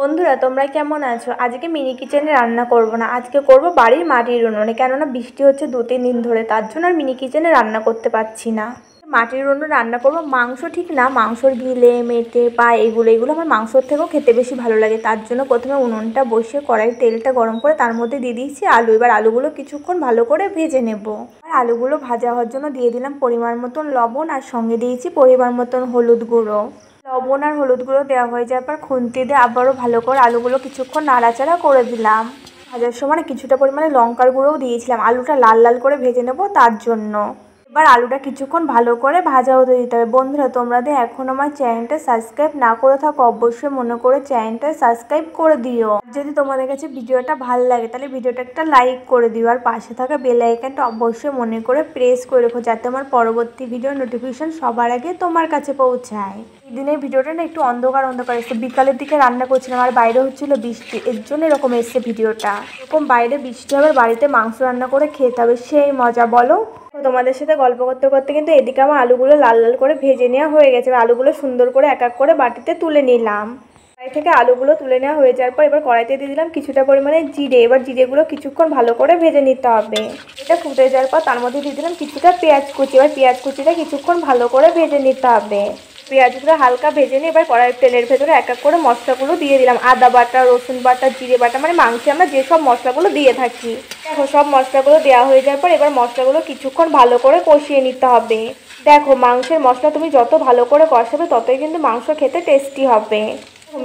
বন্ধুরা তোমরা কেমন আছো? আজকে মিনি কিচেনে রান্না করব না, আজকে করব বাড়ির মাটির উনুনে। কেননা বৃষ্টি হচ্ছে 2-3 দিন ধরে, তার জন্য আর মিনি কিচেনে রান্না করতে পারছি না। মাটির উনুনে রান্না করব। মাংস ঠিক না, মাংসর গিলে মেটে পা এগুলো আমার মাংসর থেকেও খেতে বেশি ভালো লাগে। তার জন্য প্রথমে উনুনটা বসিয়ে কড়াই তেলটা গরম করে তার মধ্যে দিয়ে দিয়েছি আলু। এবার আলুগুলো কিছুক্ষণ ভালো করে ভেজে নেব। আর আলুগুলো ভাজা হওয়ার জন্য দিয়ে দিলাম পরিমাণ মতন লবণ, আর সঙ্গে দিয়েছি পরিমাণ মতন হলুদ গুঁড়ো। লবণ আর হলুদ গুঁড়ো দেওয়া হয়ে যাওয়ার পর খুন্তি দিয়ে আবারও ভালো করে আলুগুলো কিছুক্ষণ নাড়াচাড়া করে দিলাম। ভাজার সময় কিছুটা পরিমাণে লঙ্কার গুঁড়োও দিয়েছিলাম, আলুটা লাল লাল করে ভেজে নেব তার জন্য। এবার আলুটা কিছুক্ষণ ভালো করে ভাজা হতে দিতে হবে। বন্ধুরা তোমরা যদি এখন আমার চ্যানেলটা সাবস্ক্রাইব না করে থাকো অবশ্যই মনে করে চ্যানেলটা সাবস্ক্রাইব করে দিও। যদি তোমাদের কাছে ভিডিওটা ভালো লাগে তাহলে ভিডিওটা একটা লাইক করে দিও, আর পাশে থাকা বেল আইকনটা অবশ্যই মনে করে প্রেস করে রেখো, যাতে আমার পরবর্তী ভিডিওর নোটিফিকেশন সবার আগে তোমার কাছে পৌঁছায়। এই দিনের ভিডিওটা না একটু অন্ধকার এসছে, বিকালের দিকে রান্না করছিলাম আর বাইরে হচ্ছিল বৃষ্টি, এর জন্য এরকম এসছে ভিডিওটা। এরকম বাইরে বৃষ্টি হবে, বাড়িতে মাংস রান্না করে খেতে হবে, সেই মজা বলো। তোমাদের সাথে গল্প করতে করতে কিন্তু এদিকে আমার আলুগুলো লাল লাল করে ভেজে নেওয়া হয়ে গেছে। আলুগুলো সুন্দর করে এক এক করে বাটিতে তুলে নিলাম। কড়াই থেকে আলুগুলো তুলে নেওয়া হয়ে যাওয়ার পর এবার কড়াইতে দিয়ে দিলাম কিছুটা পরিমাণে জিরে। এবার জিরেগুলো কিছুক্ষণ ভালো করে ভেজে নিতে হবে। এটা ফুটে যাওয়ার পর তার মধ্যে দিয়ে দিলাম কিছুটা পেঁয়াজ কুচি। এবার পেঁয়াজ কুচিটা কিছুক্ষণ ভালো করে ভেজে নিতে হবে। পেঁয়াজগুলো হালকা ভেজে নিয়ে এবার কড়াইয়ের তেলের ভেতরে এক এক করে মশলাগুলো দিয়ে দিলাম। আদা বাটা, রসুন বাটা, জিরে বাটা, মানে মাংসে আমরা যেসব মশলাগুলো দিয়ে থাকি। দেখো সব মশলাগুলো দেওয়া হয়ে যাওয়ার পর এবার মশলাগুলো কিছুক্ষণ ভালো করে কষিয়ে নিতে হবে। দেখো মাংসের মশলা তুমি যত ভালো করে কষাবে ততই কিন্তু মাংস খেতে টেস্টি হবে।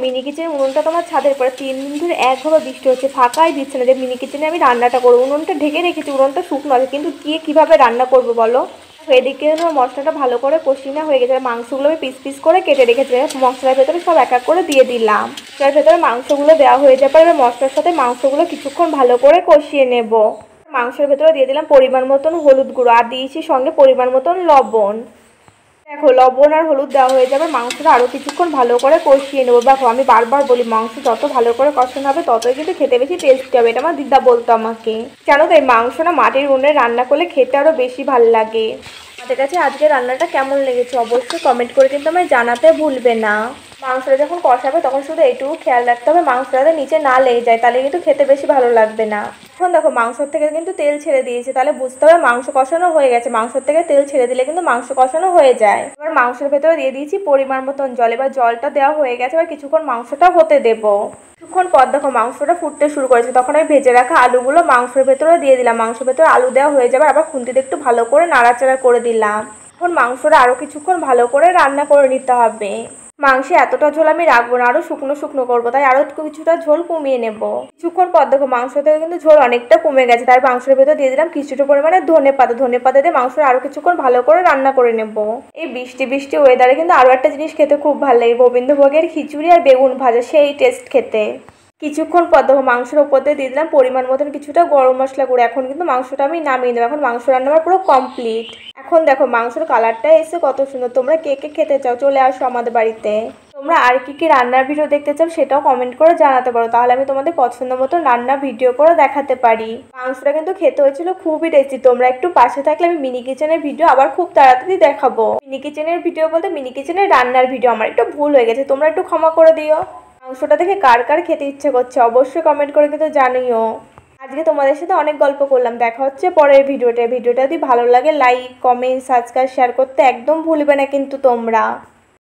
মিনি কিচেনের উনুনটা তোমার ছাদের পরে 3 দিন ধরে একভাবে বৃষ্টি হচ্ছে, ফাঁকাই দিচ্ছে না যে মিনি কিচেনে আমি রান্নাটা করবো। উনুনটা ঢেকে রেখেছি, উনুনটা শুকনো আছে, কিন্তু গিয়ে কীভাবে রান্না করবো বলো। এদিকে আমার মশলাটা ভালো করে কষিয়ে না হয়ে গেছে, মাংসগুলো আমি পিস পিস করে কেটে রেখেছি। মশলার ভেতরে সব এক এক করে দিয়ে দিলাম। মশলার ভেতরে মাংসগুলো দেওয়া হয়ে যাবে, এবার মশলার সাথে মাংসগুলো কিছুক্ষণ ভালো করে কষিয়ে নেব। মাংসের ভেতরে দিয়ে দিলাম পরিমাণ মতন হলুদ গুঁড়ো, আর দিয়েছি সঙ্গে পরিমাণ মতন লবণ। দেখো লবণ আর হলুদ দেওয়া হয়ে যাবে, মাংসটা আরও কিছুক্ষণ ভালো করে কষিয়ে নেবো। দেখো আমি বারবার বলি মাংস যত ভালো করে কষানো হবে ততই কিন্তু খেতে বেশি টেস্টি হবে। এটা আমার দিদা বলতো আমাকে। জানো তো এই মাংস না মাটির উনুনে রান্না করলে খেতে আরও বেশি ভালো লাগে। আমাদের কাছে আজকে রান্নাটা কেমন লেগেছে অবশ্যই কমেন্ট করে কিন্তু আমায় জানাতে ভুলবে না। মাংসটা যখন কষাবে তখন শুধু এইটুকু খেয়াল রাখতে হবে মাংসটা যাতে নিচে না লেগে যায়, তাহলে কিন্তু খেতে বেশি ভালো লাগবে না। এখন দেখো মাংসর থেকে কিন্তু তেল ছেড়ে দিয়েছে, তাহলে বুঝতে হবে মাংস কষানো হয়ে গেছে। মাংসর থেকে তেল ছেড়ে দিলে কিন্তু মাংস কষানো হয়ে যায়। এবার মাংসের ভেতরে দিয়ে দিয়েছি পরিমাণ মতন জল। এবার জলটা দেওয়া হয়ে গেছে, এবার কিছুক্ষণ মাংসটা হতে দেবো। কিছুক্ষণ পর দেখো মাংসটা ফুটতে শুরু করেছে, তখন আমি ভেজে রাখা আলুগুলো মাংসের ভেতরে দিয়ে দিলাম। মাংসের ভেতরে আলু দেওয়া হয়ে যাবে, আবার খুন্তিতে একটু ভালো করে নাড়াচাড়া করে দিলাম। এখন মাংসটা আরও কিছুক্ষণ ভালো করে রান্না করে নিতে হবে। মাংসে এতটা ঝোল আমি রাখবো না, আরও শুকনো শুকনো করবো, তাই আরও কিছুটা ঝোল কমিয়ে নেব। কিছুক্ষণ পর দেখো মাংস থেকে কিন্তু ঝোল অনেকটা কমে গেছে, তাই মাংসের ভেতর দিয়ে দিলাম কিছুটা পরিমাণে ধনেপাতা দিয়ে মাংসটা আরও কিছুক্ষণ ভালো করে রান্না করে নেব। এই বৃষ্টি বৃষ্টি ওয়েদারে কিন্তু আরও একটা জিনিস খেতে খুব ভালো লাগে, গোবিন্দভোগের খিচুড়ি আর বেগুন ভাজা, সেই টেস্ট খেতে। কিছুক্ষণ পর দেখো মাংসের উপর দিয়ে দিয়ে দিলাম পরিমাণ মতন কিছুটা গরম মশলা গুঁড়ো। এখন কিন্তু মাংসটা আমি নামিয়ে নেবো। এখন মাংস রান্না আমার পুরো কমপ্লিট। এখন দেখো মাংসের কালারটা এসে কত সুন্দর। তোমরা কে কে খেতে চাও চলে আসো আমাদের বাড়িতে। তোমরা আর কি কি রান্নার ভিডিও দেখতে চাও সেটাও কমেন্ট করে জানাতে পারো, তাহলে আমি তোমাদের পছন্দ মতো রান্না ভিডিও করে দেখাতে পারি। মাংসটা কিন্তু খেতে হয়েছিল খুবই টেস্টি। তোমরা একটু পাশে থাকলে আমি মিনি কিচেনের ভিডিও আবার খুব তাড়াতাড়ি দেখাবো। মিনি কিচেনের ভিডিও বলতে মিনি কিচেনের রান্নার ভিডিও, আমার একটু ভুল হয়ে গেছে, তোমরা একটু ক্ষমা করে দিও। মাংসটা দেখে কার কার খেতে ইচ্ছে করছে অবশ্যই কমেন্ট করে কিন্তু জানিও। আজকে তোমাদের সাথে অনেক গল্প করলাম, দেখা হচ্ছে পরের ভিডিওটা যদি ভালো লাগে লাইক কমেন্ট সাবস্ক্রাইব শেয়ার করতে একদম ভুলবে না কিন্তু তোমরা।